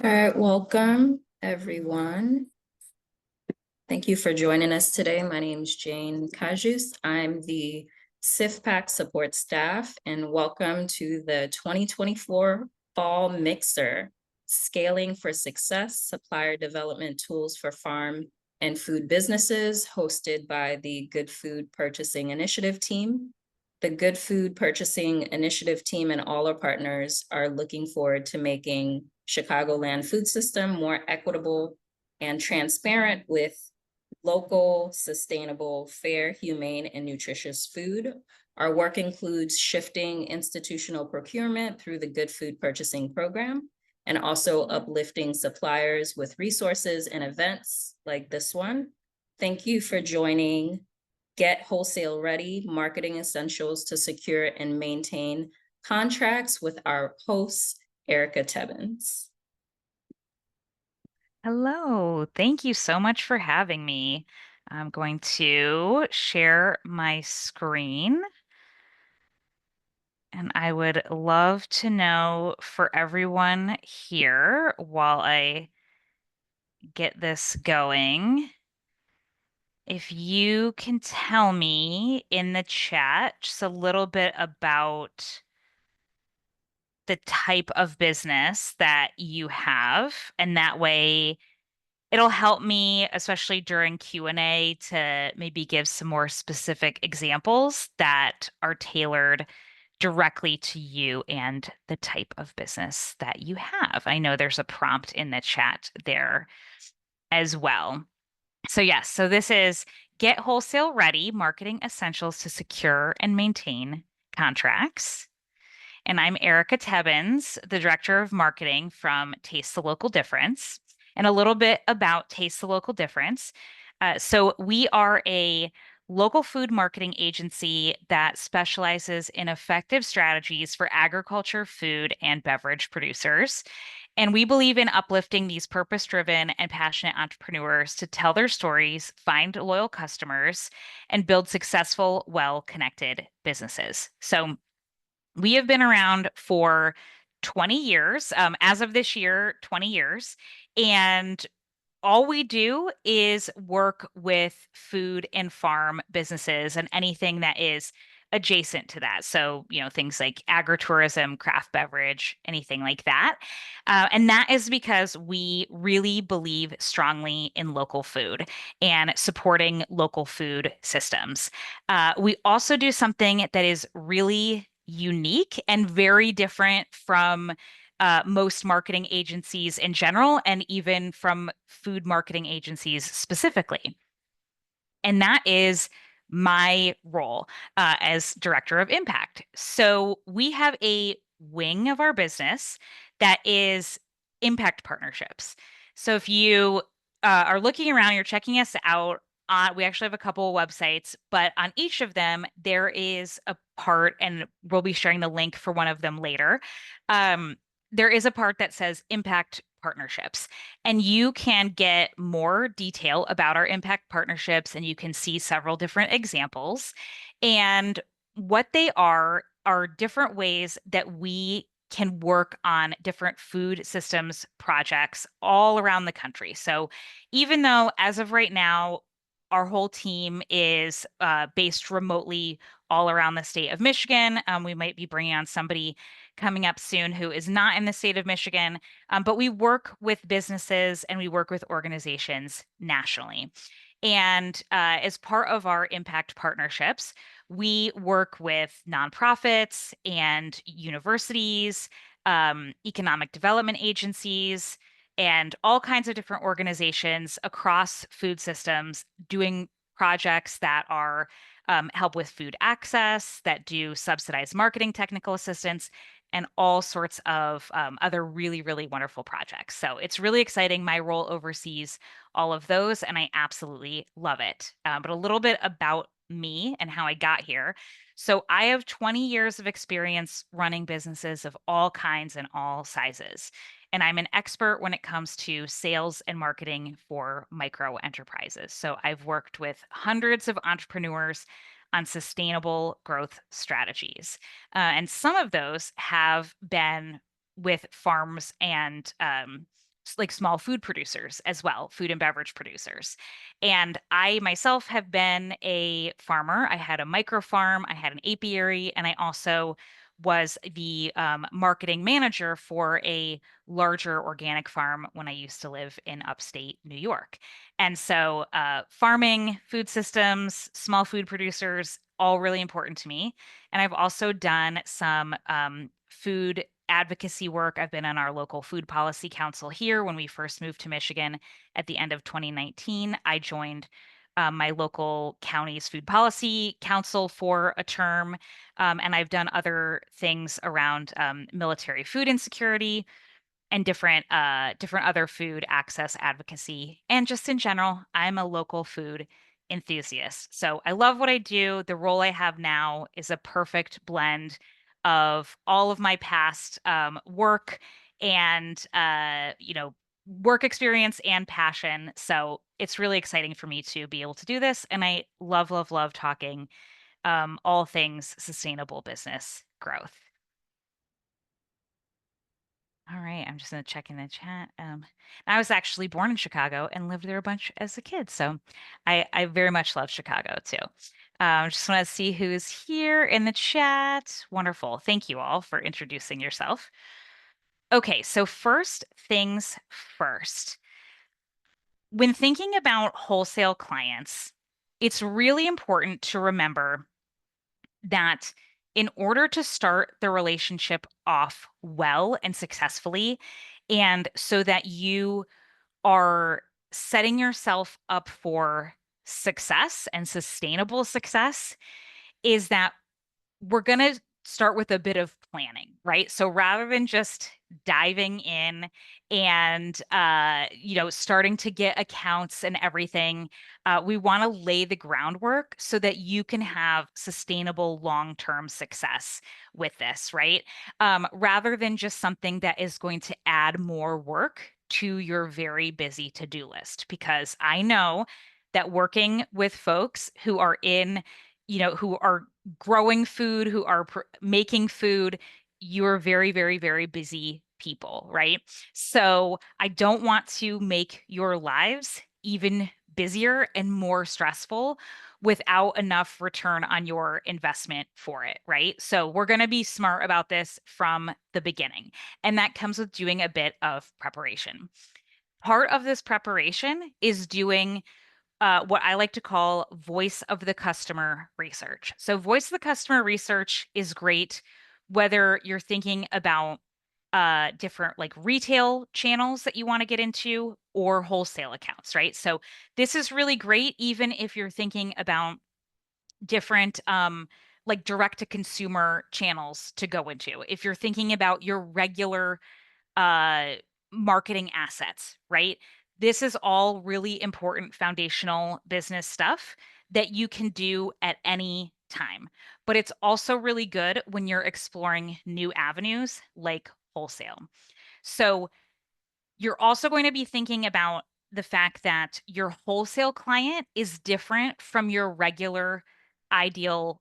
All right, welcome everyone. Thank you for joining us today. My name is Jane Kajus. I'm the SIFPAC support staff, and welcome to the 2024 Fall Mixer, Scaling for Success, Supplier Development Tools for Farm and Food Businesses, hosted by the Good Food Purchasing Initiative team. The Good Food Purchasing Initiative team and all our partners are looking forward to making Chicagoland food system more equitable and transparent with local, sustainable, fair, humane, and nutritious food. Our work includes shifting institutional procurement through the Good Food Purchasing Program and also uplifting suppliers with resources and events like this one. Thank you for joining Get Wholesale Ready, Marketing Essentials to Secure and Maintain Contracts with our host, Erika Tebbens. Hello, thank you so much for having me. I'm going to share my screen, and I would love to know for everyone here while I get this going, if you can tell me in the chat just a little bit about the type of business that you have, and that way it'll help me, especially during Q&A, to maybe give some more specific examples that are tailored directly to you and the type of business that you have. I know there's a prompt in the chat there as well. So yes, so this is Get Wholesale Ready, Marketing Essentials to Secure and Maintain Contracts. And I'm Erika Tebbens, the Director of Marketing from Taste the Local Difference. And a little bit about Taste the Local Difference. So we are a local food marketing agency that specializes in effective strategies for agriculture, food, and beverage producers. And we believe in uplifting these purpose-driven and passionate entrepreneurs to tell their stories, find loyal customers, and build successful, well-connected businesses. So we have been around for 20 years, as of this year, 20 years. And all we do is work with food and farm businesses and anything that is adjacent to that. So, things like agritourism, craft beverage, anything like that. And that is because we really believe strongly in local food and supporting local food systems. We also do something that is really unique and very different from most marketing agencies in general, and even from food marketing agencies specifically. And that is my role as director of impact. So we have a wing of our business that is impact partnerships. So if you are looking around, you're checking us out. We actually have a couple of websites, but on each of them, there is a part, and we'll be sharing the link for one of them later. Um, there is a part that says impact partnerships, and you can get more detail about our impact partnerships, and you can see several different examples. And what they are different ways that we can work on different food systems projects all around the country. So even though as of right now, our whole team is based remotely all around the state of Michigan. We might be bringing on somebody coming up soon who is not in the state of Michigan, but we work with businesses and we work with organizations nationally. And as part of our impact partnerships, we work with nonprofits and universities, economic development agencies, and all kinds of different organizations across food systems doing projects that are help with food access, that do subsidized marketing technical assistance, and all sorts of other really, really wonderful projects. So it's really exciting. My role oversees all of those, and I absolutely love it. But a little bit about me and how I got here. So I have 20 years of experience running businesses of all kinds and all sizes. And I'm an expert when it comes to sales and marketing for micro enterprises. So I've worked with hundreds of entrepreneurs on sustainable growth strategies. And some of those have been with farms and like small food producers as well, food and beverage producers. And I myself have been a farmer. I had a micro farm, I had an apiary, and I also was the marketing manager for a larger organic farm when I used to live in upstate New York. And so, farming, food systems, small food producers, all really important to me. And I've also done some food advocacy work. I've been on our local food policy council here. When we first moved to Michigan at the end of 2019, I joined my local county's food policy council for a term. And I've done other things around military food insecurity and different other food access advocacy. And just in general, I'm a local food enthusiast. So I love what I do. The role I have now is a perfect blend of all of my past work and work experience and passion. So it's really exciting for me to be able to do this. And I love, love, love talking all things sustainable business growth. All right, I'm just gonna check in the chat. I was actually born in Chicago and lived there a bunch as a kid, so I very much love Chicago too. Just want to see who's here in the chat. Wonderful. Thank you all for introducing yourself. Okay, so first things first. When thinking about wholesale clients, it's really important to remember that in order to start the relationship off well and successfully, and so that you are setting yourself up for success and sustainable success, is that we're going to start with a bit of planning, right? So rather than just diving in and starting to get accounts and everything, we want to lay the groundwork so that you can have sustainable long-term success with this, right? Rather than just something that is going to add more work to your very busy to-do list. Because I know that working with folks who are who are growing food, who are making food, you're very, very, very busy people, right? So I don't want to make your lives even busier and more stressful without enough return on your investment for it, right? So we're going to be smart about this from the beginning. And that comes with doing a bit of preparation. Part of this preparation is doing what I like to call voice of the customer research. So, voice of the customer research is great whether you're thinking about different like retail channels that you want to get into or wholesale accounts, right? So, this is really great even if you're thinking about different like direct to consumer channels to go into. If you're thinking about your regular uh, marketing assets, right? This is all really important foundational business stuff that you can do at any time. But it's also really good when you're exploring new avenues like wholesale. So you're also going to be thinking about the fact that your wholesale client is different from your regular ideal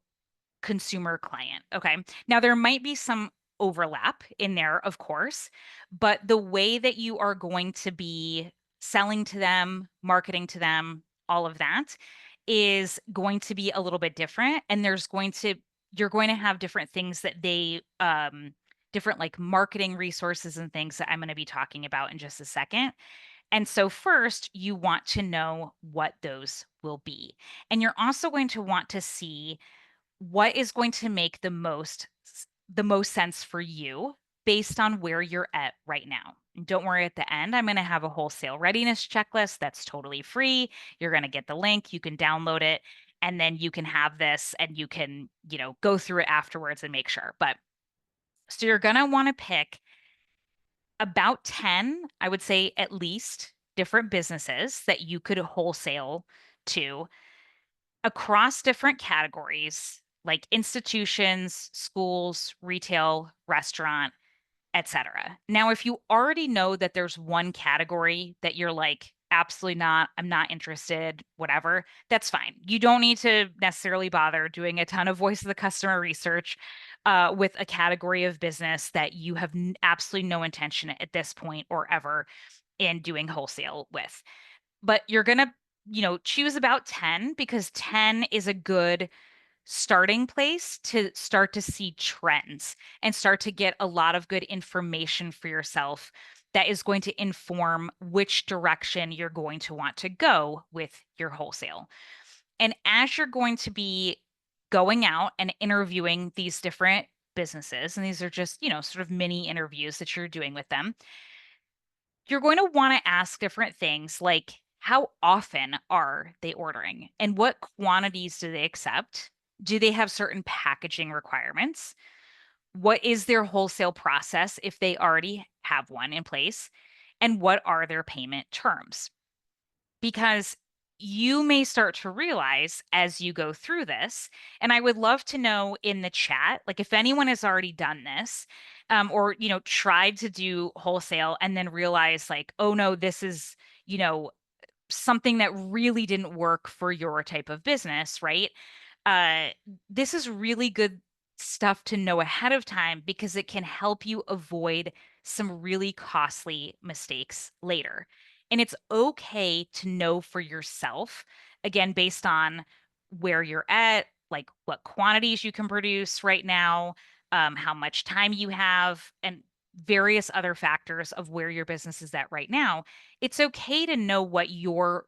consumer client. Okay. Now, there might be some overlap in there, of course, but the way that you are going to be selling to them, marketing to them, all of that is going to be a little bit different. And you're going to have different things that different like marketing resources and things that I'm going to be talking about in just a second. And so, first, you want to know what those will be. And you're also going to want to see what is going to make the most sense for you based on where you're at right now. And don't worry, at the end, I'm going to have a wholesale readiness checklist that's totally free. You're going to get the link, you can download it, and then you can have this and you can, go through it afterwards and make sure. But so you're going to want to pick about 10, I would say at least, different businesses that you could wholesale to across different categories like institutions, schools, retail, restaurant, etc. Now, if you already know that there's one category that you're like, absolutely not, I'm not interested, whatever, that's fine. You don't need to necessarily bother doing a ton of voice of the customer research with a category of business that you have absolutely no intention at this point or ever in doing wholesale with. But you're going to, choose about 10 because 10 is a good starting place to start to see trends and start to get a lot of good information for yourself that is going to inform which direction you're going to want to go with your wholesale. And as you're going to be going out and interviewing these different businesses, and these are just, sort of mini interviews that you're doing with them, you're going to want to ask different things like how often are they ordering and what quantities do they accept? Do they have certain packaging requirements? What is their wholesale process if they already have one in place? And what are their payment terms? Because you may start to realize as you go through this, and I would love to know in the chat, like if anyone has already done this, or tried to do wholesale and then realize like, oh no, this is you know something that really didn't work for your type of business, right? uh, this is really good stuff to know ahead of time because it can help you avoid some really costly mistakes later. And it's okay to know for yourself, again, based on where you're at, like what quantities you can produce right now, how much time you have, and various other factors of where your business is at right now. It's okay to know what your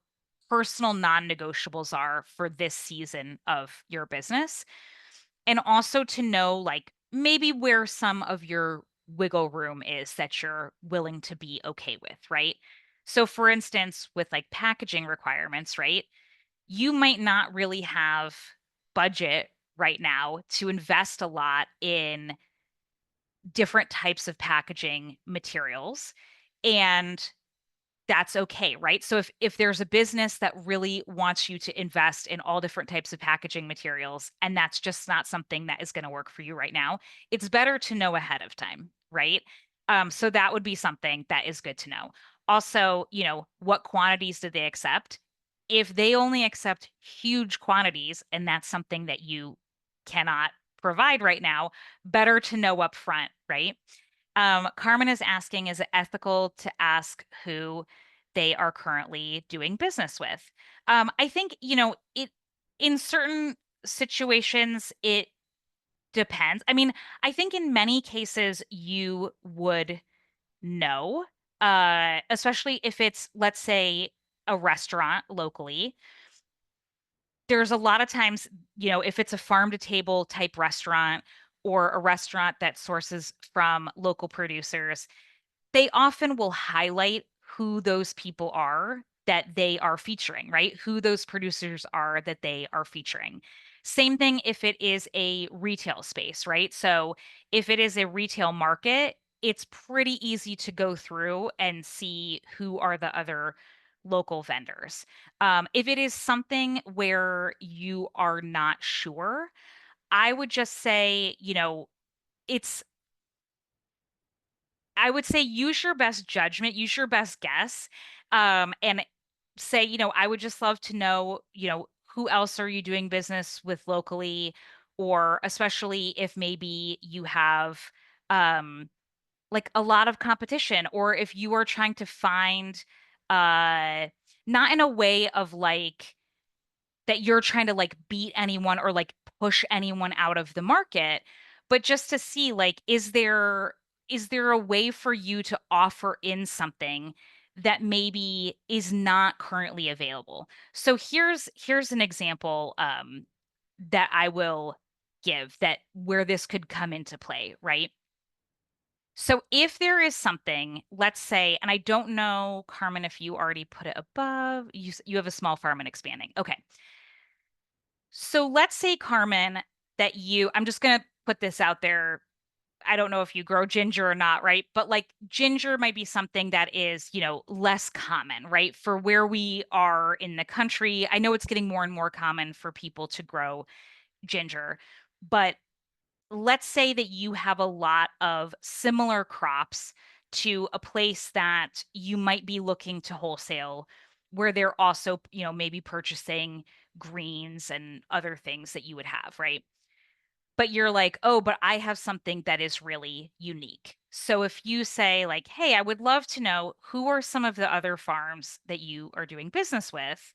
personal non-negotiables are for this season of your business, and also to know like maybe where some of your wiggle room is that you're willing to be okay with, right? So for instance, with like packaging requirements, right? You might not really have budget right now to invest a lot in different types of packaging materials, and that's okay, right? So if there's a business that really wants you to invest in all different types of packaging materials and that's just not something that is going to work for you right now, it's better to know ahead of time, right? So that would be something that is good to know. Also, what quantities do they accept? If they only accept huge quantities and that's something that you cannot provide right now, better to know up front, right? Carmen is asking, is it ethical to ask who they are currently doing business with? I think, it in certain situations, it depends. I mean, I think in many cases you would know, especially if it's, let's say, a restaurant locally. There's a lot of times, if it's a farm to table type restaurant or a restaurant that sources from local producers, they often will highlight who those people are that they are featuring, right? Who those producers are that they are featuring. Same thing if it is a retail space, right? So if it is a retail market, it's pretty easy to go through and see who are the other local vendors. If it is something where you are not sure, I would just say, it's I would say use your best judgment, use your best guess, and say, I would just love to know, who else are you doing business with locally, or especially if maybe you have um, like a lot of competition, or if you are trying to find, uh, not in a way of like that you're trying to like beat anyone or like push anyone out of the market, but just to see like is there a way for you to offer in something that maybe is not currently available. So here's an example that I will give that where this could come into play, right? So if there is something, let's say, and I don't know, Carmen, if you already put it above, you have a small farm and expanding. Okay. So let's say, Carmen, that I'm just going to put this out there. I don't know if you grow ginger or not, right? But like ginger might be something that is, less common, right? For where we are in the country. I know it's getting more and more common for people to grow ginger, but let's say that you have a lot of similar crops to a place that you might be looking to wholesale, where they're also, maybe purchasing greens and other things that you would have, right? but you're like, oh, but I have something that is really unique. So if you say like, hey, I would love to know who are some of the other farms that you are doing business with,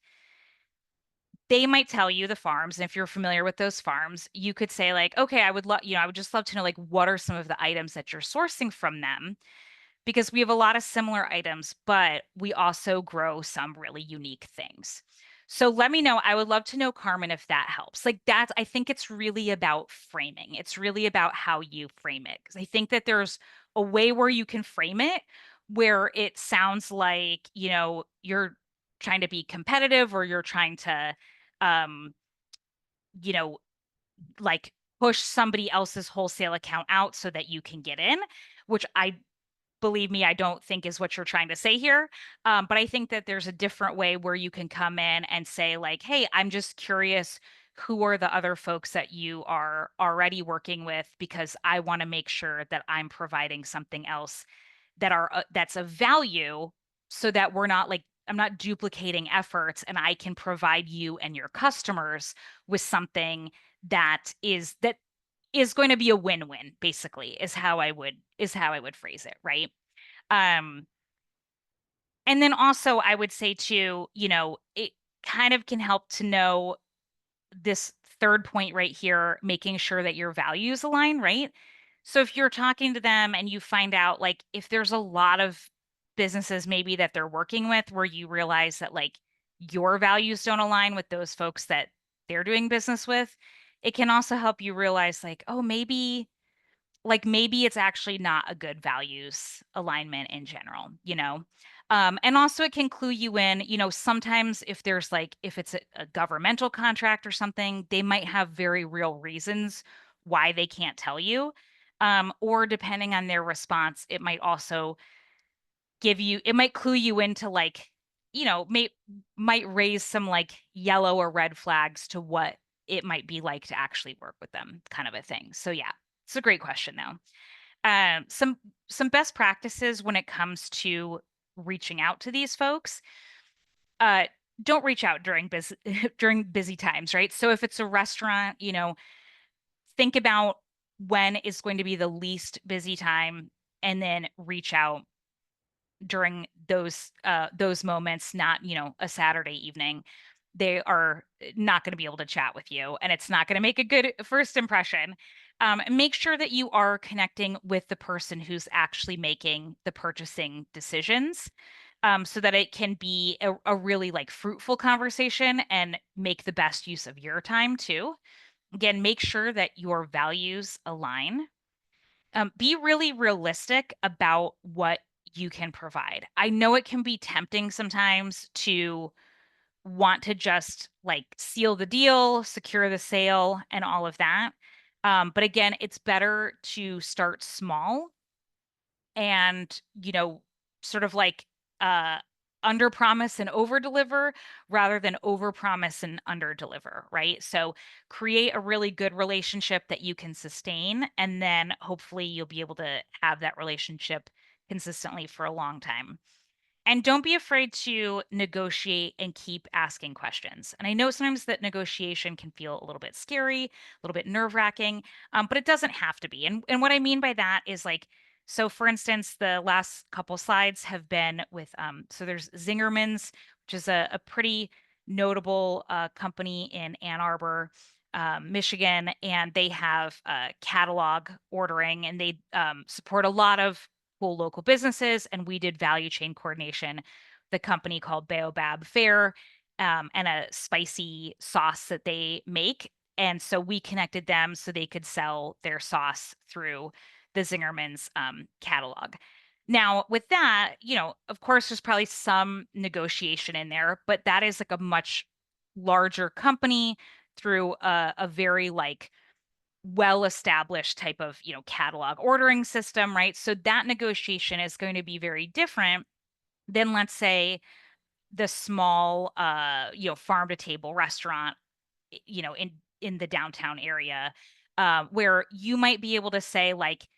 they might tell you the farms. And if you're familiar with those farms, you could say like, okay, I would love, I would just love to know like what are some of the items that you're sourcing from them, because we have a lot of similar items, but we also grow some really unique things. So let me know. I would love to know, Carmen, if that helps. Like that's, I think it's really about framing. It's really about how you frame it. Because I think that there's a way where you can frame it where it sounds like, you're trying to be competitive or you're trying to, um, you know, like push somebody else's wholesale account out so that you can get in, which I believe me, I don't think is what you're trying to say here. But I think that there's a different way where you can come in and say, like, hey, I'm just curious, who are the other folks that you are already working with? Because I want to make sure that I'm providing something else that's of value so that we're not like, I'm not duplicating efforts and I can provide you and your customers with something that is going to be a win-win, basically, is how I would phrase it, right? Um, and then also I would say too, it kind of can help to know this third point right here, making sure that your values align, right? So if you're talking to them and you find out like if there's a lot of businesses maybe that they're working with where you realize that like your values don't align with those folks that they're doing business with, it can also help you realize like, oh, maybe it's actually not a good values alignment in general, and also it can clue you in, sometimes if there's like if it's a governmental contract or something, they might have very real reasons why they can't tell you, or depending on their response, it might clue you into like, might raise some like yellow or red flags to what it might be like to actually work with them, kind of a thing. So yeah, it's a great question though. Some best practices when it comes to reaching out to these folks. Uh, don't reach out during busy during busy times, right? So if it's a restaurant, think about when is going to be the least busy time, and then reach out during those moments, not, a Saturday evening. They are not going to be able to chat with you, and it's not going to make a good first impression. Make sure that you are connecting with the person who's actually making the purchasing decisions, so that it can be a really like fruitful conversation and make the best use of your time too. Again, make sure that your values align. Be really realistic about what you can provide. I know it can be tempting sometimes to want to just like seal the deal, secure the sale, and all of that. But again, it's better to start small and, sort of like uh under promise and over deliver rather than over promise and under deliver, right? So create a really good relationship that you can sustain, and then hopefully you'll be able to have that relationship consistently for a long time. And don't be afraid to negotiate and keep asking questions. And I know sometimes that negotiation can feel a little bit scary, a little bit nerve-wracking, but it doesn't have to be. And what I mean by that is like, so for instance, the last couple slides have been with, so there's Zingerman's, which is a pretty notable company in Ann Arbor, Michigan, and they have catalog ordering, and they support a lot of cool local businesses. And we did value chain coordination, the company called Baobab Fair, and a spicy sauce that they make. And so we connected them so they could sell their sauce through the Zingerman's catalog. Now, with that, of course, there's probably some negotiation in there, but that is like a much larger company through a very like well-established type of, catalog ordering system, right? So that negotiation is going to be very different than, let's say, the small, farm to table restaurant, in the downtown area, where you might be able to say like,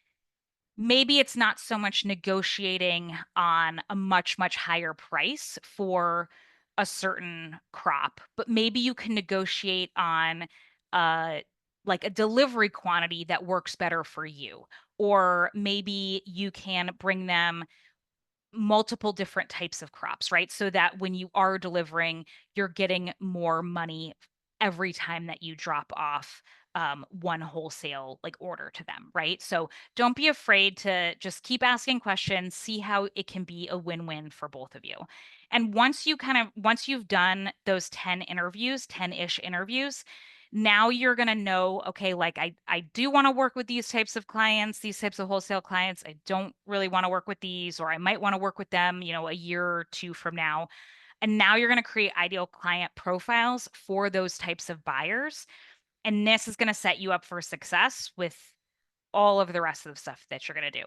maybe it's not so much negotiating on a much, much higher price for a certain crop, but maybe you can negotiate on uh like a delivery quantity that works better for you. Or maybe you can bring them multiple different types of crops, right? So that when you are delivering, you're getting more money every time that you drop off one wholesale like order to them, right? So don't be afraid to just keep asking questions, see how it can be a win-win for both of you. And once you've done those 10 interviews, 10-ish interviews, now you're going to know, okay, like I do want to work with these types of clients, these types of wholesale clients. I don't really want to work with these, or I might want to work with them, a year or two from now. And now you're going to create ideal client profiles for those types of buyers. And this is going to set you up for success with all of the rest of the stuff that you're going to do.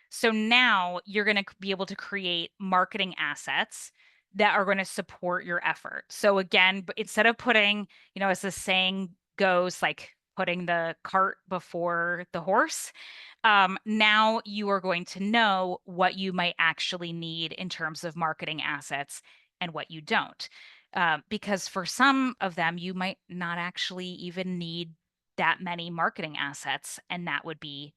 So now you're going to be able to create marketing assets that are going to support your effort. So again, instead of putting, as the saying goes, like putting the cart before the horse, now you are going to know what you might actually need in terms of marketing assets and what you don't. Because for some of them, you might not actually even need that many marketing assets, and that would be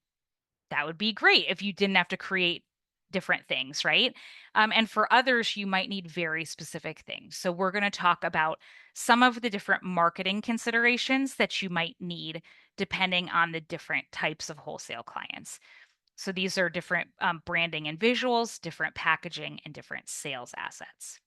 great if you didn't have to create different things, right? And for others, you might need very specific things. So we're going to talk about some of the different marketing considerations that you might need depending on the different types of wholesale clients. So these are different branding and visuals, different packaging, and different sales assets.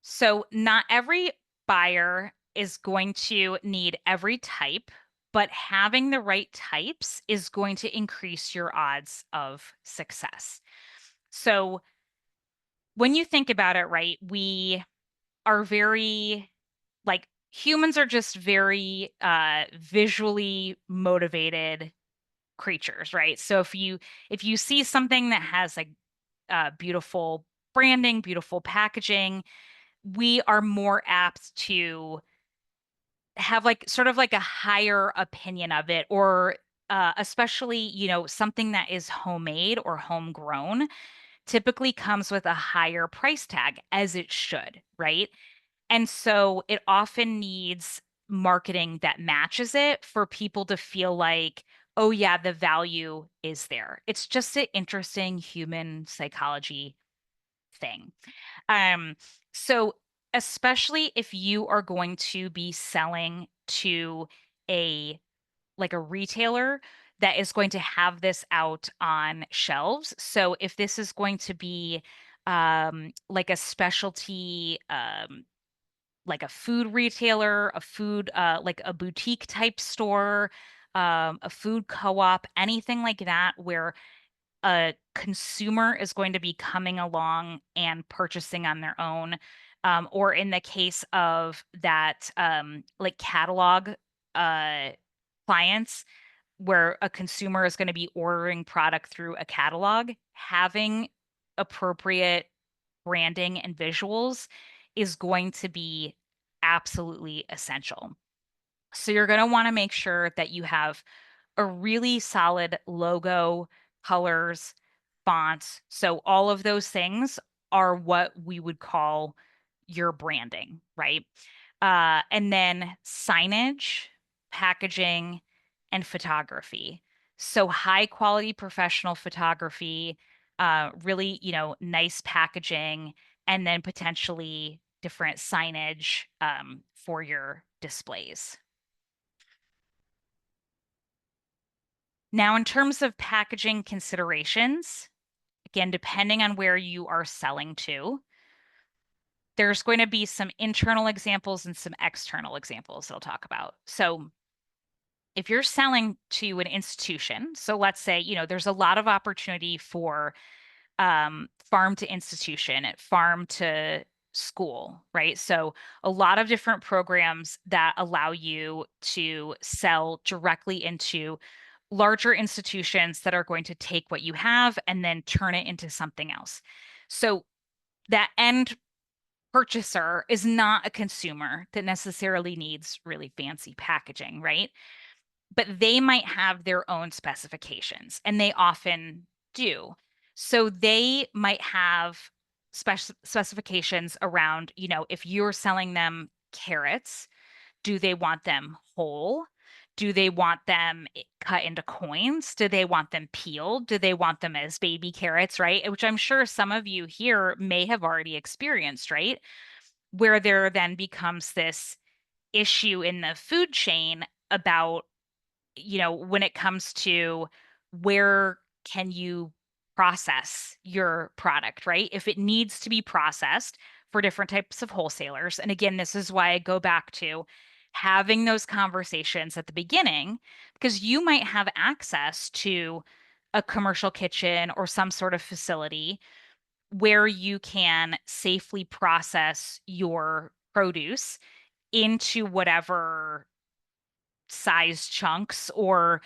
So not every buyer is going to need every type, but having the right types is going to increase your odds of success. So when you think about it, right, we are very like humans are just very visually motivated creatures, right? So if you see something that has like beautiful branding, beautiful packaging, we are more apt to have like sort of like a higher opinion of it, or especially, something that is homemade or homegrown typically comes with a higher price tag, as it should, right? And so it often needs marketing that matches it for people to feel like, oh yeah, the value is there. It's just an interesting human psychology thing. Um, so especially if you are going to be selling to a like a retailer that is going to have this out on shelves. So if this is going to be like a specialty like a food retailer, a food like a boutique type store, a food co-op, anything like that where a consumer is going to be coming along and purchasing on their own. Or in the case of that, like catalog uh, clients, where a consumer is going to be ordering product through a catalog, having appropriate branding and visuals is going to be absolutely essential. So you're going to want to make sure that you have a really solid logo, colors, fonts. So all of those things are what we would call your branding, right? And then signage, packaging, and photography. So high quality professional photography, really, nice packaging, and then potentially different signage for your displays. Now, in terms of packaging considerations, again, depending on where you are selling to, there's going to be some internal examples and some external examples that I'll talk about. So, if you're selling to an institution, so let's say, there's a lot of opportunity for farm to institution, farm to school, right? So, a lot of different programs that allow you to sell directly into larger institutions that are going to take what you have and then turn it into something else. So that end purchaser is not a consumer that necessarily needs really fancy packaging, right? But they might have their own specifications, and they often do. So they might have specifications around, if you're selling them carrots, Do they want them whole? Do they want them cut into coins? Do they want them peeled? Do they want them as baby carrots, right? Which I'm sure some of you here may have already experienced, right? Where there then becomes this issue in the food chain about, when it comes to where can you process your product, right? If it needs to be processed for different types of wholesalers. And again, this is why I go back to having those conversations at the beginning, because you might have access to a commercial kitchen or some sort of facility where you can safely process your produce into whatever size chunks or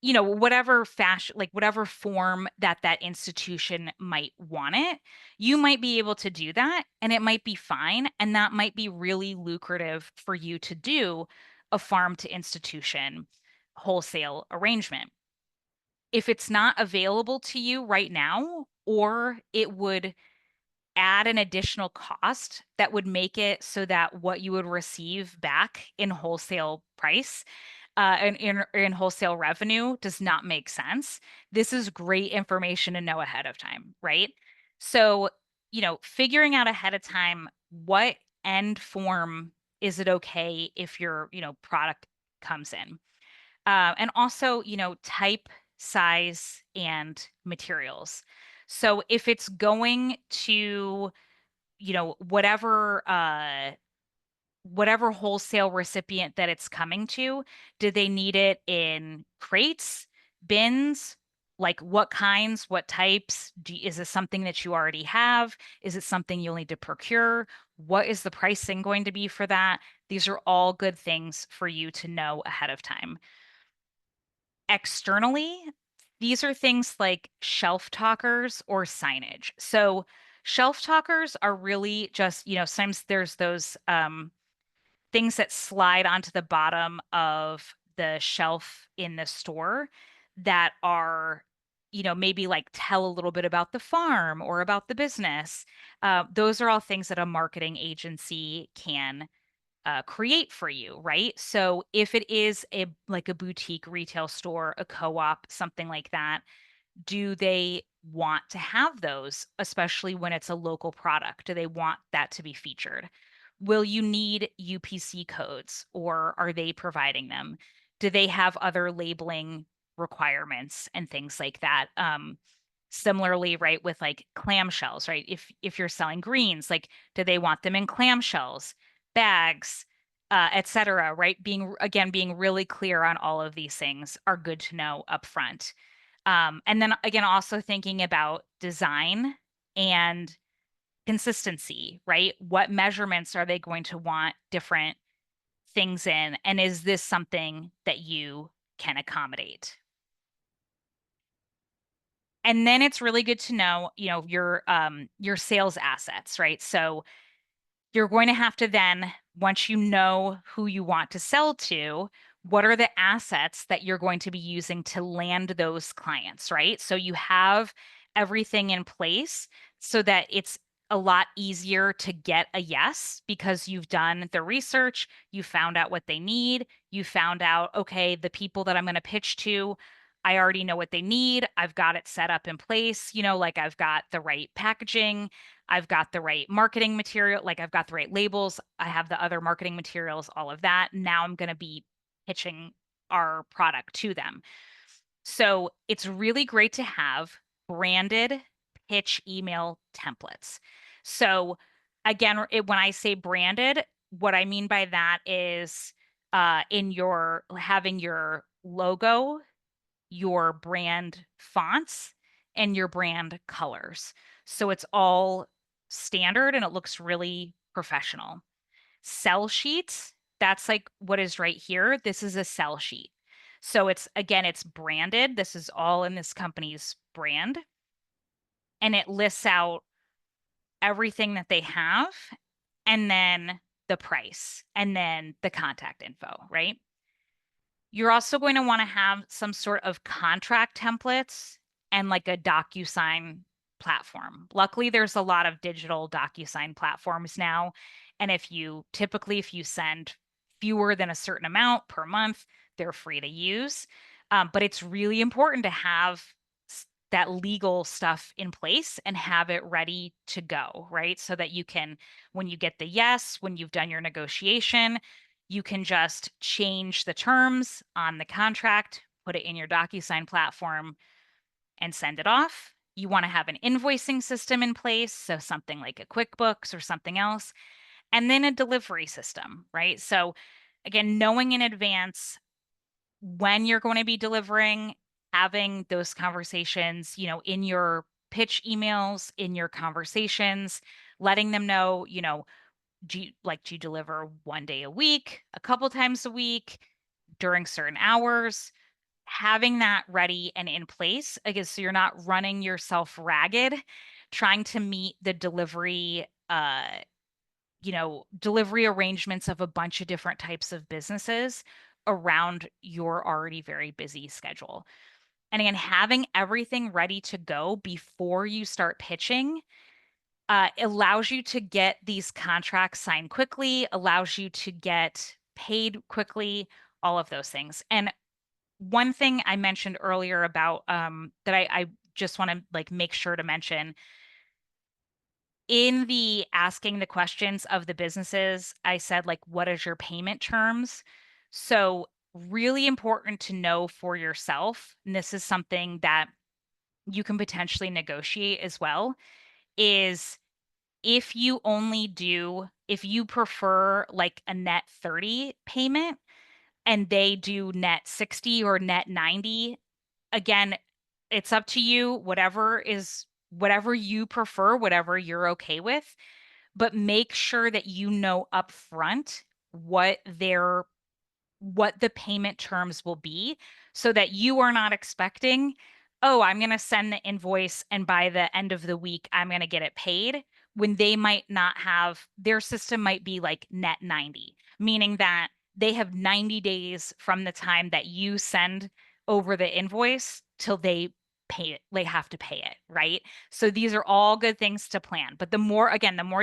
whatever fashion, like whatever form that that institution might want it. You might be able to do that and it might be fine, and that might be really lucrative for you to do a farm to institution wholesale arrangement. If it's not available to you right now, or it would add an additional cost that would make it so that what you would receive back in wholesale price, in wholesale revenue does not make sense. This is great information to know ahead of time, right? So, figuring out ahead of time what end form is it okay if your, product comes in. And also, type, size, and materials. So if it's going to, whatever wholesale recipient that it's coming to, do they need it in crates, bins? Like what kinds, what types? Is this something that you already have? Is it something you'll need to procure? What is the pricing going to be for that? These are all good things for you to know ahead of time. Externally, these are things like shelf talkers or signage. So shelf talkers are really just, sometimes there's those things that slide onto the bottom of the shelf in the store that are, maybe like tell a little bit about the farm or about the business. Those are all things that a marketing agency can create for you, right? So if it is like a boutique retail store, a co-op, something like that, do they want to have those, especially when it's a local product? Do they want that to be featured? Will you need UPC codes, or are they providing them? Do they have other labeling requirements and things like that? Similarly, right, with like clamshells, right? If you're selling greens, like, do they want them in clamshells, bags, etc., right? Being really clear on all of these things are good to know up front. And then again, also thinking about design and consistency, right? What measurements are they going to want different things in? And is this something that you can accommodate? And then it's really good to know, your sales assets, right? So you're going to have to then, once you know who you want to sell to, what are the assets that you're going to be using to land those clients, right? So you have everything in place so that it's a lot easier to get a yes because you've done the research, you found out what they need, you found out, okay, the people that I'm going to pitch to, I already know what they need. I've got it set up in place, like I've got the right packaging, I've got the right marketing material, like I've got the right labels, I have the other marketing materials, all of that. Now I'm going to be pitching our product to them. So it's really great to have branded pitch email templates. So again, when I say branded, what I mean by that is in your having your logo, your brand fonts, and your brand colors. So it's all standard and it looks really professional. Sell sheets, that's like what is right here. This is a sell sheet. So it's branded. This is all in this company's brand. And it lists out everything that they have, and then the price, and then the contact info, right? You're also going to want to have some sort of contract templates and like a DocuSign platform. Luckily, there's a lot of digital DocuSign platforms now, And if you send fewer than a certain amount per month, they're free to use. But it's really important to have that legal stuff in place and have it ready to go, right? So that you can, when you get the yes, when you've done your negotiation, you can just change the terms on the contract, put it in your DocuSign platform, and send it off. You want to have an invoicing system in place, so something like a QuickBooks or something else, and then a delivery system, right? So again, knowing in advance when you're going to be delivering, having those conversations, in your pitch emails, in your conversations, letting them know, do you deliver one day a week, a couple times a week, during certain hours? Having that ready and in place, I guess, so you're not running yourself ragged trying to meet the delivery arrangements of a bunch of different types of businesses around your already very busy schedule. And again, having everything ready to go before you start pitching allows you to get these contracts signed quickly, allows you to get paid quickly, all of those things. And one thing I mentioned earlier about that I just want to like make sure to mention in the asking the questions of the businesses, I said, like, what is your payment terms? So, really important to know for yourself, and this is something that you can potentially negotiate as well, is if you prefer like a net 30 payment and they do net 60 or net 90, again, it's up to you, whatever you prefer, whatever you're okay with, but make sure that you know upfront what what the payment terms will be so that you are not expecting, oh, I'm going to send the invoice and by the end of the week, I'm going to get it paid when they might not have, their system might be like net 90, meaning that they have 90 days from the time that you send over the invoice till they pay it, they have to pay it, right? So these are all good things to plan. But the more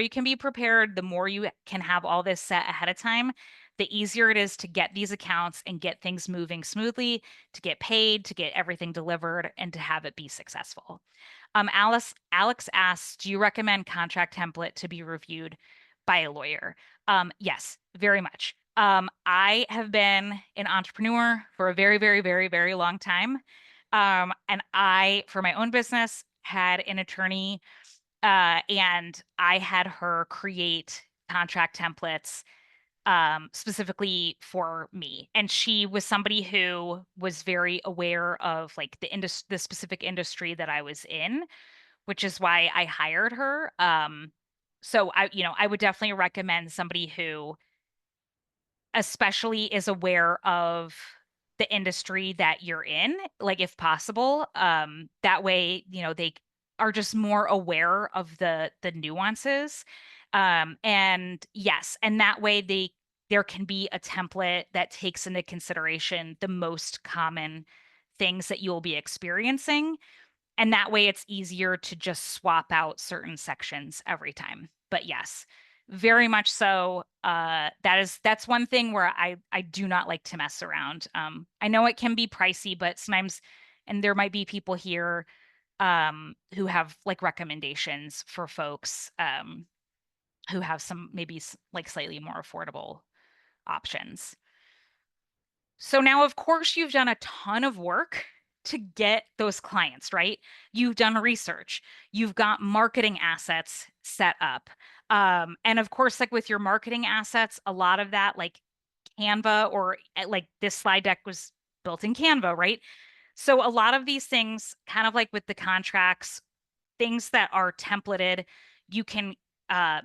you can be prepared, the more you can have all this set ahead of time, the easier it is to get these accounts and get things moving smoothly, to get paid, to get everything delivered, and to have it be successful. Alex asks, do you recommend contract template to be reviewed by a lawyer? Yes, very much. I have been an entrepreneur for a very, very, very, very long time. And I, for my own business, had an attorney, and I had her create contract templates specifically for me. And she was somebody who was very aware of like the specific industry that I was in, which is why I hired her. So I would definitely recommend somebody who especially is aware of the industry that you're in, like if possible. That way, they are just more aware of the nuances. And yes, and that way there can be a template that takes into consideration the most common things that you'll be experiencing. And that way it's easier to just swap out certain sections every time. But yes, very much so. That's one thing where I do not like to mess around. I know it can be pricey, but sometimes, and there might be people here who have like recommendations for folks who have some maybe like slightly more affordable options. So now, of course, you've done a ton of work to get those clients, right? You've done research, you've got marketing assets set up. And of course, like with your marketing assets, a lot of that, like Canva or like this slide deck was built in Canva, right? So a lot of these things, kind of like with the contracts, things that are templated, you can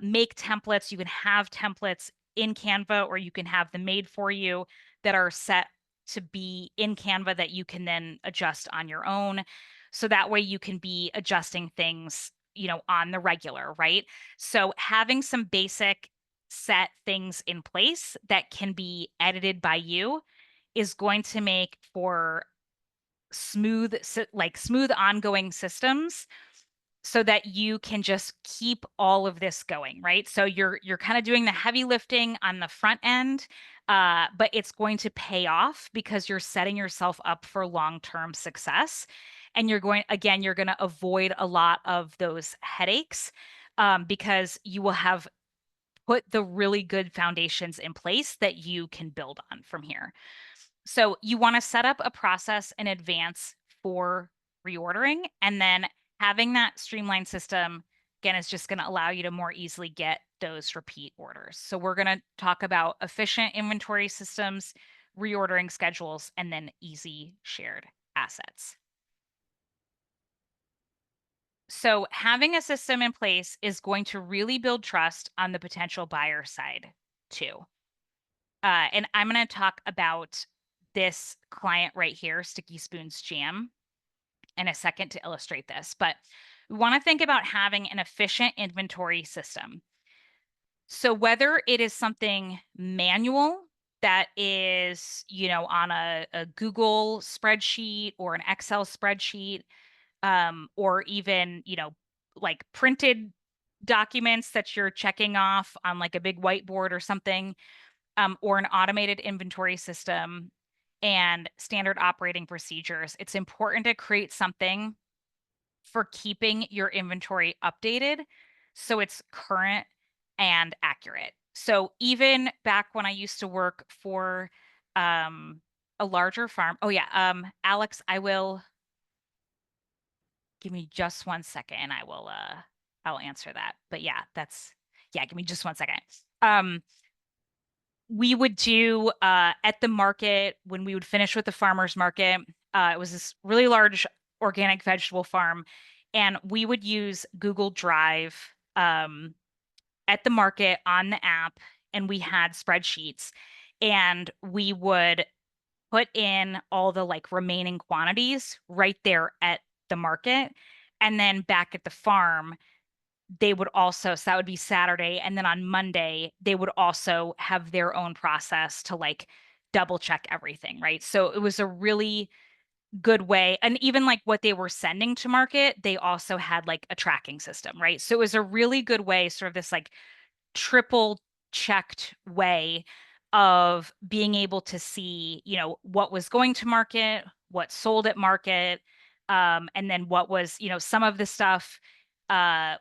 make templates, you can have templates in Canva, or you can have them made for you that are set to be in Canva that you can then adjust on your own. So that way you can be adjusting things, on the regular, right? So having some basic set things in place that can be edited by you is going to make for smooth ongoing systems so that you can just keep all of this going, right? So you're kind of doing the heavy lifting on the front end, but it's going to pay off because you're setting yourself up for long-term success. And you're going, again, you're going to avoid a lot of those headaches because you will have put the really good foundations in place that you can build on from here. So you want to set up a process in advance for reordering, and then having that streamlined system, again, is just going to allow you to more easily get those repeat orders. So we're going to talk about efficient inventory systems, reordering schedules, and then easy shared assets. So having a system in place is going to really build trust on the potential buyer side too. And I'm going to talk about this client right here, Sticky Spoons Jam, in a second to illustrate this. But we want to think about having an efficient inventory system. So whether it is something manual that is, on a Google spreadsheet or an Excel spreadsheet, or even, like printed documents that you're checking off on like a big whiteboard or something, or an automated inventory system and standard operating procedures, it's important to create something for keeping your inventory updated so it's current and accurate. So even back when I used to work for a larger farm. Oh yeah, Alex, I will give me just 1 second and I'll answer that. But yeah, give me just 1 second. We would do at the market when we would finish with the farmer's market. It was this really large organic vegetable farm, and we would use Google Drive at the market on the app, and we had spreadsheets, and we would put in all the like remaining quantities right there at the market, and then back at the farm they would also, so that would be Saturday. And then on Monday, they would also have their own process to like double check everything, right? So it was a really good way. And even like what they were sending to market, they also had like a tracking system, right? So it was a really good way, sort of this like triple checked way of being able to see, what was going to market, what sold at market, and then what was, some of the stuff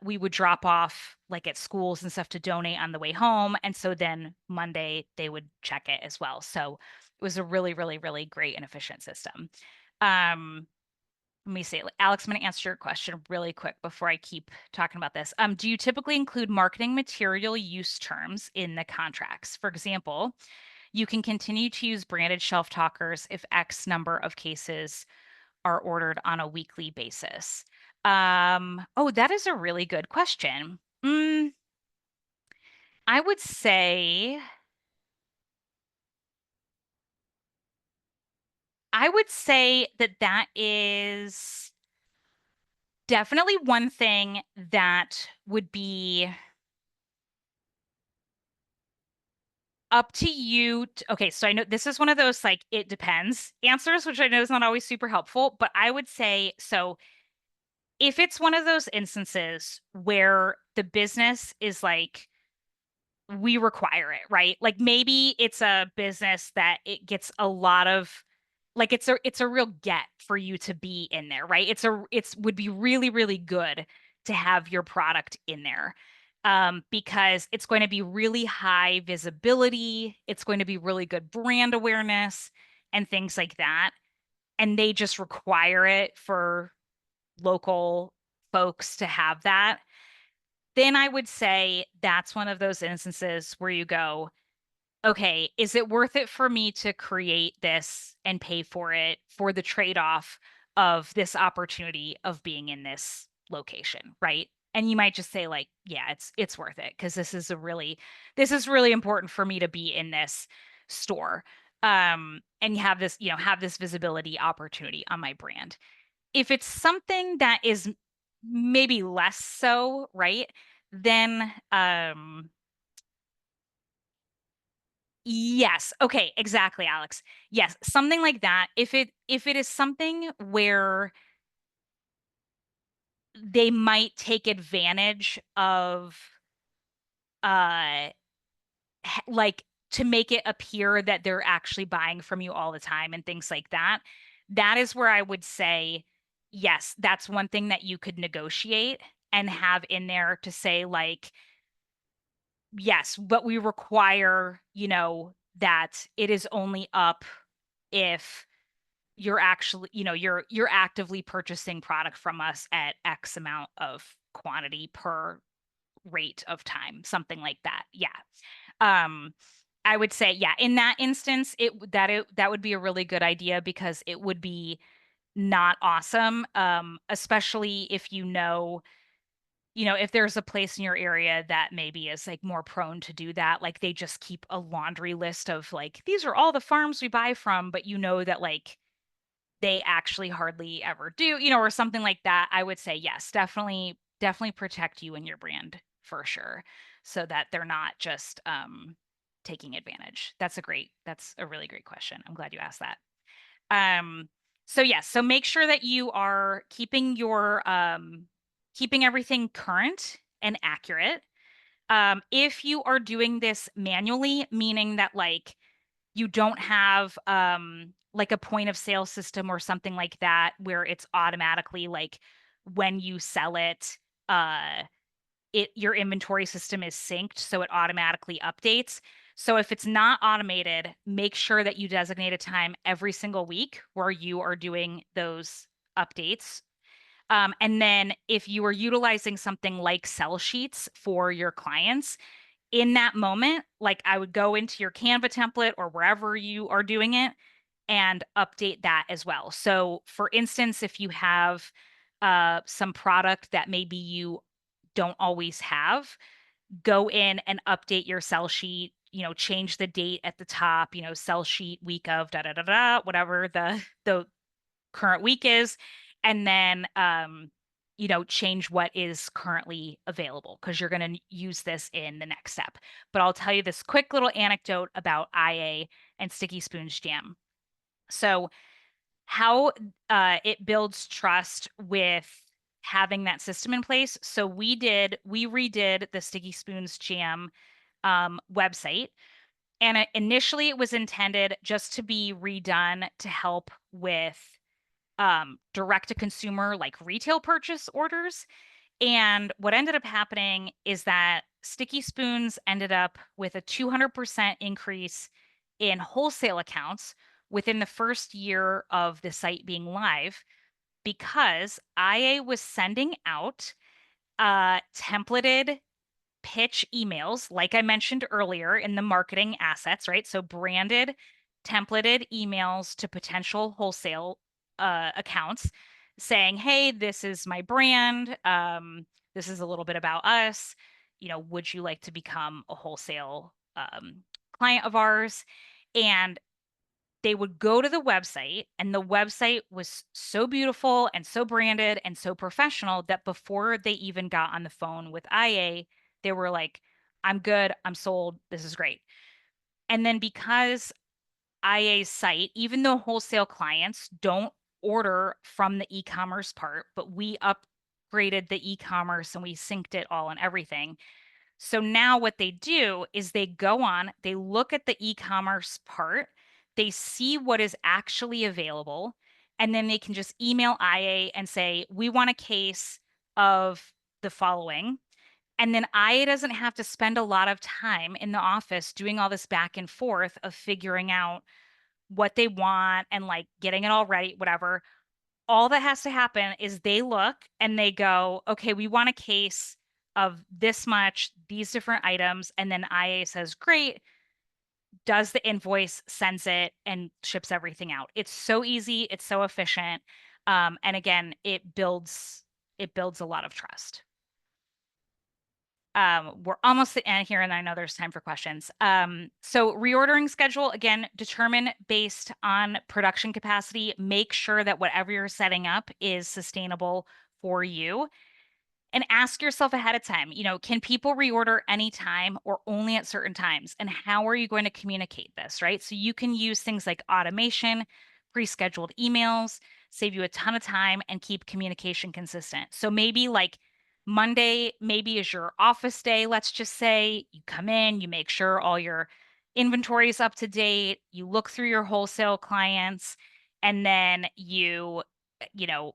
we would drop off like at schools and stuff to donate on the way home. And so then Monday they would check it as well. So it was a really, really, really great and efficient system. Um, Let me see. Alex, I'm going to answer your question really quick before I keep talking about this. Do you typically include marketing material use terms in the contracts? For example, you can continue to use branded shelf talkers if X number of cases are ordered on a weekly basis. Oh, that is a really good question. I would say that is definitely one thing that would be up to you. Okay, so I know this is one of those like it depends answers, which I know is not always super helpful, but I would say so if it's one of those instances where the business is like we require it, right? Like maybe it's a business that it gets a lot of like it's a real get for you to be in there, right? It's would be really, really good to have your product in there. Because it's going to be really high visibility, it's going to be really good brand awareness and things like that. And they just require it for local folks to have that. Then I would say that's one of those instances where you go, okay, is it worth it for me to create this and pay for it for the trade-off of this opportunity of being in this location, right? And you might just say like, yeah, it's worth it because this is really important for me to be in this store. And you have this, have this visibility opportunity on my brand. If it's something that is maybe less so, right? Then yes. Okay, exactly, Alex. Yes, something like that. If it is something where they might take advantage of uh like to make it appear that they're actually buying from you all the time and things like that. That is where I would say, yes, that's one thing that you could negotiate and have in there to say, like, yes, but we require, that it is only up if you're actually, you're actively purchasing product from us at X amount of quantity per rate of time, something like that. Yeah. Um, I would say, yeah, in that instance, that would be a really good idea because it would be not awesome. Especially if if there's a place in your area that maybe is like more prone to do that, like they just keep a laundry list of like, these are all the farms we buy from, but you know that like they actually hardly ever do, or something like that. I would say yes, definitely protect you and your brand for sure, so that they're not just taking advantage. That's a really great question. I'm glad you asked that. Um, so yes, so make sure that you are keeping everything current and accurate. If you are doing this manually, meaning that like you don't have like a point of sale system or something like that where it's automatically like when you sell it, uh your inventory system is synced so it automatically updates. So if it's not automated, make sure that you designate a time every single week where you are doing those updates. And then if you are utilizing something like sell sheets for your clients, in that moment, like I would go into your Canva template or wherever you are doing it and update that as well. So, for instance, if you have some product that maybe you don't always have, go in and update your sell sheet, change the date at the top, sell sheet week of da da da da, whatever the current week is, and then change what is currently available because you're going to use this in the next step. But I'll tell you this quick little anecdote about IA and Sticky Spoons Jam. So how it builds trust with having that system in place. So we redid the Sticky Spoons Jam website, and initially it was intended just to be redone to help with direct to consumer like retail purchase orders. And what ended up happening is that Sticky Spoons ended up with a 200% increase in wholesale accounts within the first year of the site being live because IA was sending out templated pitch emails, like I mentioned earlier in the marketing assets, right? So branded, templated emails to potential wholesale accounts saying, hey, this is my brand. This is a little bit about us. Would you like to become a wholesale client of ours? And they would go to the website, and the website was so beautiful and so branded and so professional that before they even got on the phone with IA, they were like, I'm good, I'm sold, this is great. And then because IA's site, even though wholesale clients don't order from the e-commerce part, but we upgraded the e-commerce and we synced it all and everything. So now what they do is they go on, they look at the e-commerce part, they see what is actually available, and then they can just email IA and say, we want a case of the following. And then IA doesn't have to spend a lot of time in the office doing all this back and forth of figuring out what they want and like getting it all ready, whatever. All that has to happen is they look and they go, okay, we want a case of this much, these different items. And then IA says, great, does the invoice, sends it, and ships everything out. It's so easy, it's so efficient. And again, it builds a lot of trust. We're almost at the end here, and I know there's time for questions. So reordering schedule, again, determine based on production capacity. Make sure that whatever you're setting up is sustainable for you. And ask yourself ahead of time, can people reorder anytime or only at certain times? And how are you going to communicate this, right? So you can use things like automation, pre-scheduled emails, save you a ton of time, and keep communication consistent. So maybe like Monday, maybe is your office day. Let's just say you come in, you make sure all your inventory is up to date, you look through your wholesale clients, and then you know,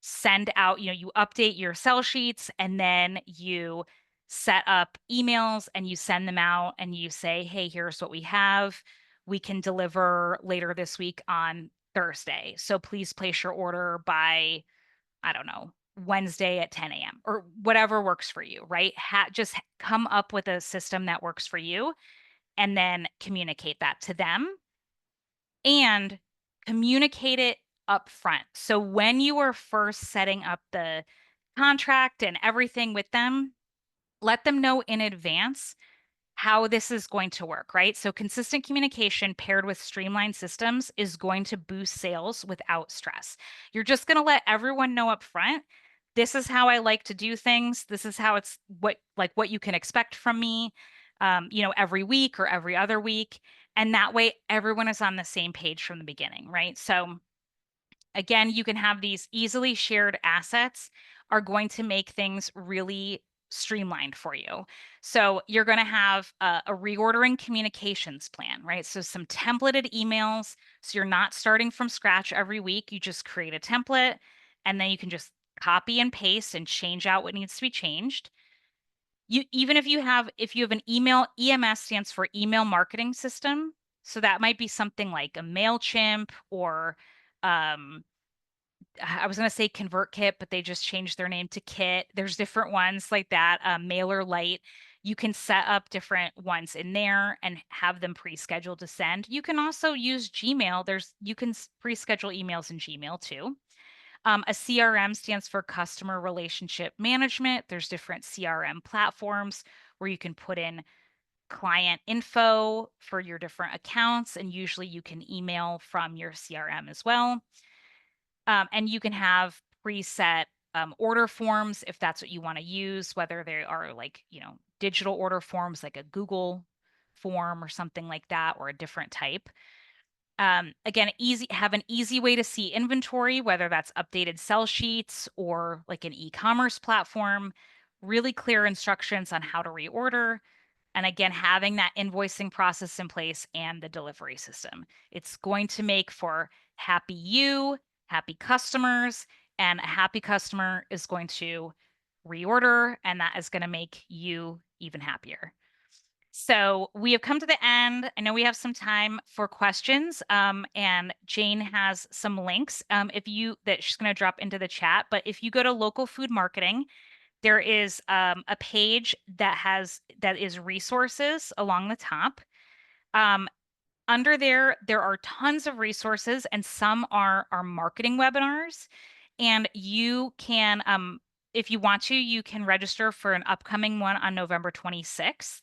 send out, you update your sell sheets, and then you set up emails and you send them out and you say, hey, here's what we have. We can deliver later this week on Thursday. So please place your order by, I don't know, Wednesday at 10 a.m. or whatever works for you, right? Just come up with a system that works for you and then communicate that to them and communicate it up front. So when you are first setting up the contract and everything with them, let them know in advance how this is going to work, right? So consistent communication paired with streamlined systems is going to boost sales without stress. You're just going to let everyone know up front, this is how I like to do things. This is how it's what you can expect from me, every week or every other week. And that way everyone is on the same page from the beginning, right? So again, you can have these easily shared assets are going to make things really streamlined for you. So you're going to have a reordering communications plan, right? So some templated emails. So you're not starting from scratch every week. You just create a template and then you can just copy and paste and change out what needs to be changed. Even if you have an email, EMS stands for email marketing system. So that might be something like a MailChimp or um, I was going to say ConvertKit, but they just changed their name to Kit. There's different ones like that. MailerLite. You can set up different ones in there and have them pre-scheduled to send. You can also use Gmail. You can pre-schedule emails in Gmail too. A CRM stands for Customer Relationship Management. There's different CRM platforms where you can put in client info for your different accounts, and usually you can email from your CRM as well. And you can have preset order forms if that's what you want to use, whether they are like, digital order forms like a Google form or something like that, or a different type. Again, have an easy way to see inventory, whether that's updated sell sheets or like an e-commerce platform, really clear instructions on how to reorder. And again, having that invoicing process in place and the delivery system. It's going to make for happy you, happy customers, and a happy customer is going to reorder, and that is going to make you even happier. So we have come to the end. I know we have some time for questions, and Jane has some links that she's going to drop into the chat. But if you go to local food marketing, there is a page that is resources along the top. Under there are tons of resources, and some are marketing webinars. And you can, if you want to, you can register for an upcoming one on November 26th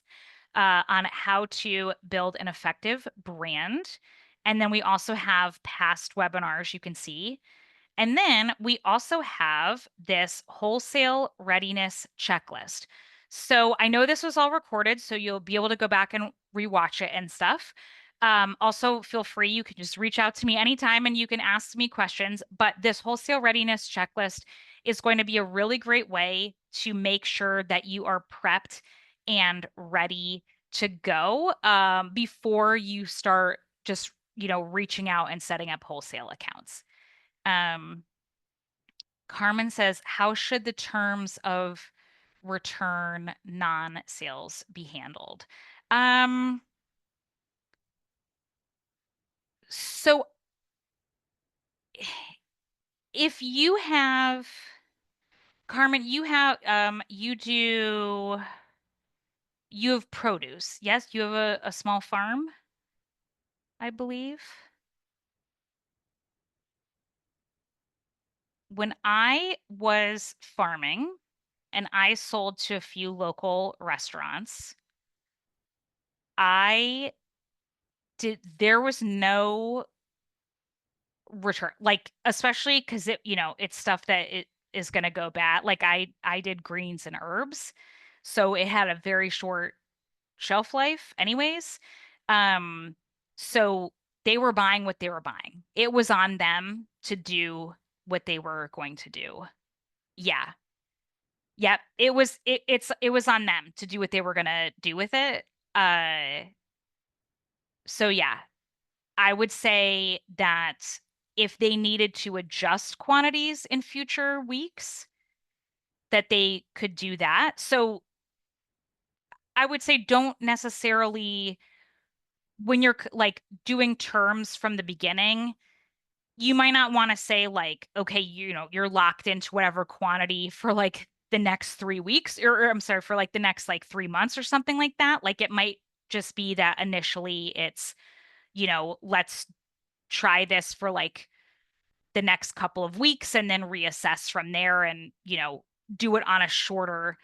on how to build an effective brand. And then we also have past webinars you can see. And then we also have this wholesale readiness checklist. So I know this was all recorded, so you'll be able to go back and rewatch it and stuff. Also, feel free, you can just reach out to me anytime and you can ask me questions. But this wholesale readiness checklist is going to be a really great way to make sure that you are prepped and ready to go before you start just, reaching out and setting up wholesale accounts. Carmen says, how should the terms of return non-sales be handled? So if you have, Carmen, you have produce. Yes, you have a small farm, I believe. When I was farming and I sold to a few local restaurants, there was no return, like, especially because it's stuff that it is going to go bad. Like I did greens and herbs, so it had a very short shelf life anyways. So they were buying what they were buying. It was on them to do what they were going to do. Yeah. Yep. It was on them to do what they were gonna do with it. Uh so yeah, I would say that if they needed to adjust quantities in future weeks, that they could do that. So I would say don't necessarily, when you're like doing terms from the beginning, you might not want to say like, okay, you're locked into whatever quantity for like the next 3 weeks, or I'm sorry, for like the next like 3 months or something like that. Like it might just be that initially it's, let's try this for like the next couple of weeks and then reassess from there and, do it on a shorter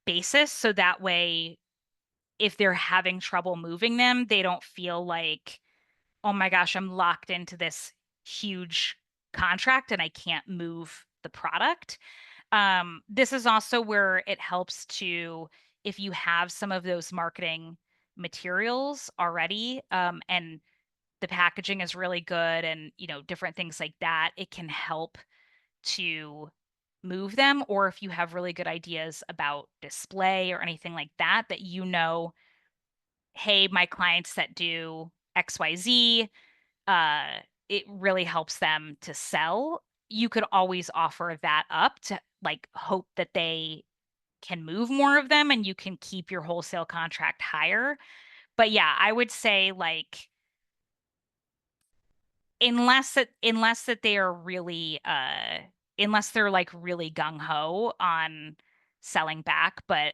basis. So that way, if they're having trouble moving them, they don't feel like, oh my gosh, I'm locked into this huge contract and I can't move the product. This is also where it helps to, if you have some of those marketing materials already, and the packaging is really good and, different things like that, it can help to move them. Or if you have really good ideas about display or anything like that, hey, my clients that do XYZ, uh, it really helps them to sell. You could always offer that up to like hope that they can move more of them and you can keep your wholesale contract higher. But yeah, I would say like unless that they are really unless they're like really gung ho on selling back, but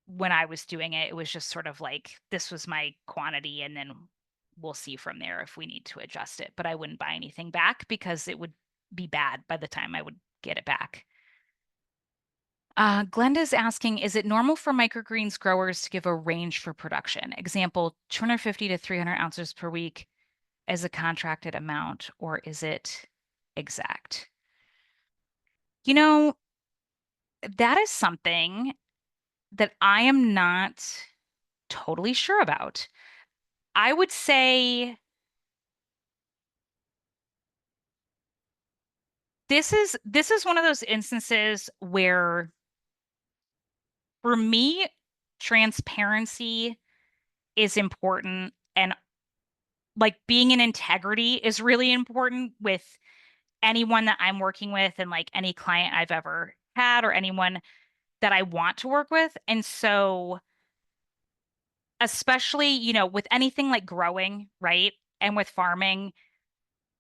when I was doing it, it was just sort of like this was my quantity and then we'll see from there if we need to adjust it. But I wouldn't buy anything back because it would be bad by the time I would get it back. Glenda's asking, is it normal for microgreens growers to give a range for production? Example, 250 to 300 ounces per week as a contracted amount, or is it exact? You know, that is something that I am not totally sure about. I would say this is one of those instances where for me, transparency is important and like being in integrity is really important with anyone that I'm working with and like any client I've ever had or anyone that I want to work with. And so, especially, with anything like growing, right? And with farming,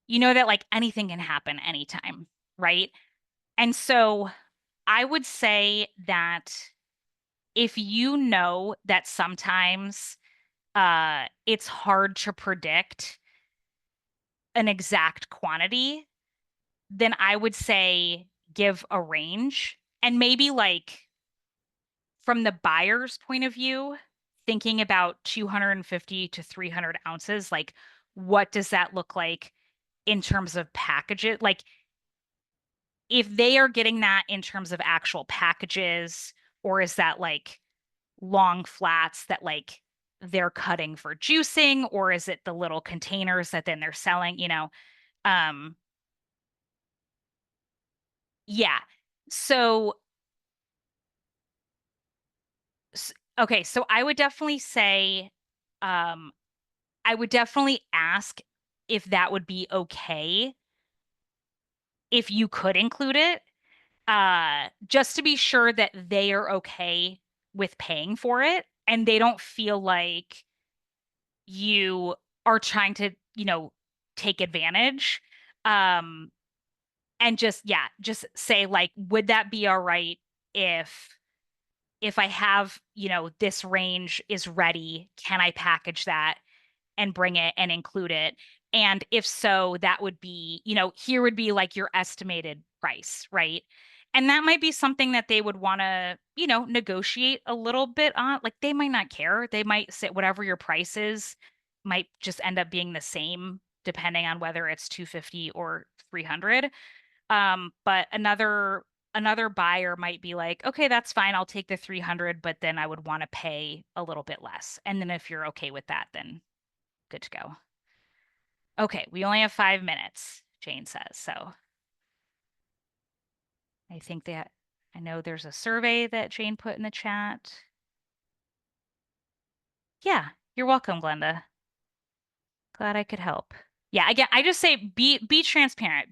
that like anything can happen anytime, right? And so I would say that if you know that sometimes it's hard to predict an exact quantity, then I would say give a range and maybe like from the buyer's point of view, thinking about 250 to 300 ounces, like what does that look like in terms of packages? Like if they are getting that in terms of actual packages, or is that like long flats that like they're cutting for juicing, or is it the little containers that then they're selling, Um, yeah. So, okay, so I would definitely say, um, I would definitely ask if that would be okay if you could include it, just to be sure that they are okay with paying for it and they don't feel like you are trying to, take advantage. Um, and just say like, would that be all right if I have, this range is ready, can I package that and bring it and include it? And if so, that would be, here would be like your estimated price, right? And that might be something that they would want to, negotiate a little bit on. Like they might not care. They might say whatever your price is might just end up being the same depending on whether it's 250 or 300. But another buyer might be like, okay, that's fine. I'll take the 300, but then I would want to pay a little bit less. And then if you're okay with that, then good to go. Okay, we only have 5 minutes, Jane says. So I think that I know there's a survey that Jane put in the chat. Yeah, you're welcome, Glenda. Glad I could help. Yeah, again, I just say be transparent.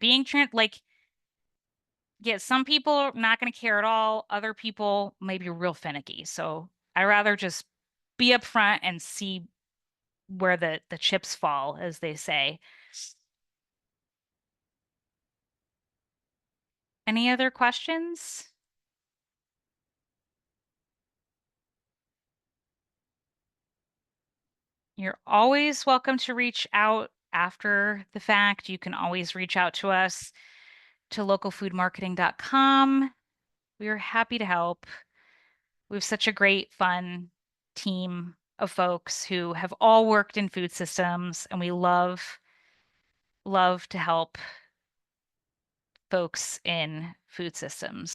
Like, yeah, some people are not going to care at all. Other people may be real finicky. So I rather just be upfront and see where the chips fall, as they say. Any other questions? You're always welcome to reach out after the fact. You can always reach out to us to localfoodmarketing.com. We are happy to help. We have such a great, fun team of folks who have all worked in food systems, and we love to help folks in food systems.